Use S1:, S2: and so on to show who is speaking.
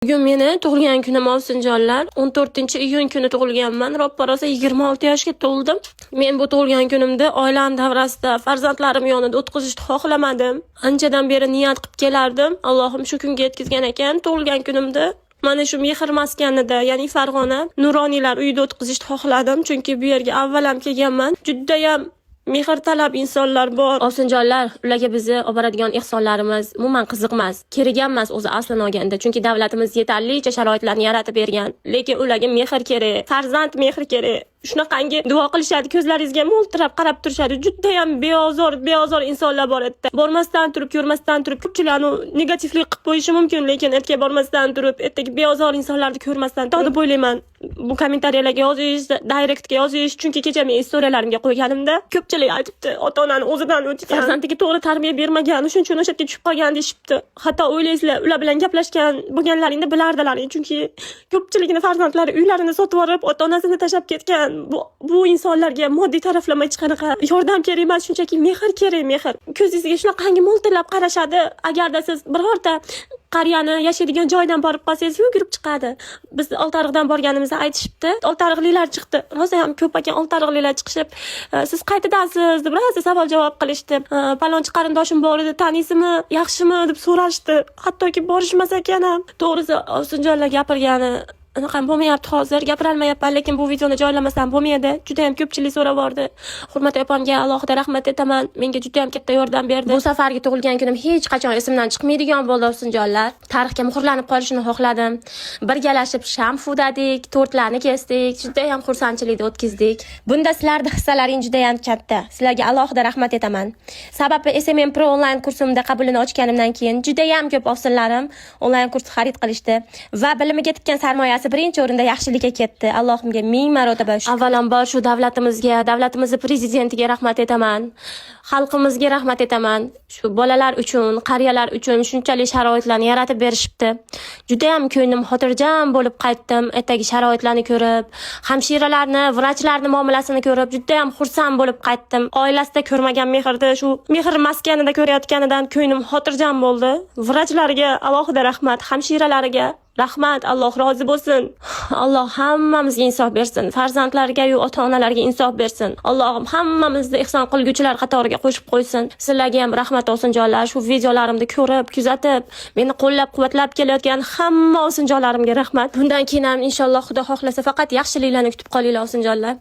S1: Bugun meni tug'ilgan kunim ovsinjonlar. 14-iyun kuni tug'ilganman. Ro'ppa-rosa 26 yoshga to'ldim. Men bu tug'ilgan kunimda oilam davrasida farzandlarim yonida o'tkazishni xohlamadim. Anchadan beri niyat qilib kelardim. Allohim shu kunga yetkazgan ekan. Tug'ilgan kunimda mana shu mehr maskanida, ya'ni Farg'ona nuroniylar uyida o'tkazishni xohladim, chunki bu yerga avvalam kelganman. Juda ham mehr talab insonlar bor. Ovsinjonlar, ularga bizni olib boradigan ehsonlarimiz umuman qiziq emas, kerak emas o'zi aslan olganda, chunki davlatimiz yetarlicha sharoitlarni yaratib bergan. Lekin ularga mehr kerak, farzand mehr kerak. Shunaqangi duo qilishadi, ko'zlaringizga mo'ltirab qarab turishadi. Juda ham beozor insonlar bor yerda. Bormasdan turib, ko'rmasdan turib, ko'pchilikni negativlik qilib qo'yishi mumkin, lekin ertaga bormasdan turib, ertaga beozor insonlarni ko'rmasdan turib deb o'ylayman. Bu kommentariyalarga yozish, direktga yozish, chunki kecha men istoriyalarimga qo'yganimda ko'pchilik aytibdi, ota-onani o'zidan o'tgan, farzandiga to'g'ri tarbiya bermagan, shuning uchun o'sha yerga tushib qolgan deyshibdi. Hatto o'ylaysizlar, ular bilan gaplashgan bo'lganlaringda bilardilaring, chunki ko'pchilikni farzandlari uylarini sotib olib, ota-onasini tashlab ketgan. Bu insonlarga moddiy taraflama hech qanaqa yordam kerak emas, shunchaki mehr kerak, mehr. Ko'zingizga shunaqangi mo'ltirab qarashadi. Agarda siz birorta qariyani yashaydigan joydan borib qolsangiz, yugurib chiqadi. Biz Oltariqdan borganimizda aytishibdi. Oltariqliklar chiqdi. Rosa ham ko'p ekan Oltariqliklar chiqishib, siz qayerdasiz deb rosa savol-javob qilishdi. Palonchi qarindoshim bor edi, taniysizmi, yaxshimi deb so'rashdi. Hattoki borishmas ekan ham. To'g'risi, ovsinjonlar gapirgani anaqa bo'lmayapti hozir, gapirolmayapman, lekin bu videoni joylamasam bo'lmaydi. Juda ham ko'pchilik so'rab bordi. Hurmat opamga alohida rahmat aytaman. Menga juda ham katta yordam berdi. Bu safargi tug'ilgan kunim hech qachon esimdan chiqmaydigan bo'ldi ovsinjonlar. Tarixga muhrlanib qolishini xohladim. Birgalashib sham fudadik, tortlarni kesdik, juda ham xursandchilikda o'tkazdik. Bunda sizlarning hissalaringiz juda ham katta. Sizlarga alohida rahmat aytaman. Sababi SMM Pro onlayn kursimda qabulini ochganimdan keyin juda ham ko'p ovsinlarim onlayn kurs xarid qilishdi va bilimiga tikkan sarmoya birinchi o'rinda yaxshilikka ketdi. Allohimga ming marotaba shukr. Avvalambor shu davlatimizga, davlatimiz prezidentiga rahmat aytaman. Xalqimizga rahmat aytaman. Shu bolalar uchun, qariyalar uchun shunchalik sharoitlarni yaratib berishibdi. Juda ham ko'nglim xotirjam bo'lib qaytdim. Ertagi sharoitlarni ko'rib, hamshiralarni, vrachlarni muomalasini ko'rib, juda ham xursand bo'lib qaytdim. Oilasida ko'rmagan mehrni shu mehr maskanida ko'rayotganidan ko'nglim xotirjam bo'ldi. Vrachlarga alohida rahmat, hamshiralariga rahmat, Alloh rozi bo'lsin. Alloh hammamizga insof bersin. Farzandlarga va ota-onalarga insof bersin. Allohim hammamizni ihson qilguvchilar qatoriga qo'shib qo'ysin. Sizlarga ham rahmat ovsinjonlar. Shu videolarimni ko'rib, kuzatib, meni qo'llab-quvvatlab kelayotgan hamma ovsinjonlarimga rahmat. Bundan keyin ham inshaalloh Xudo xohlasa faqat yaxshiliklarni kutib qolinglar ovsinjonlar.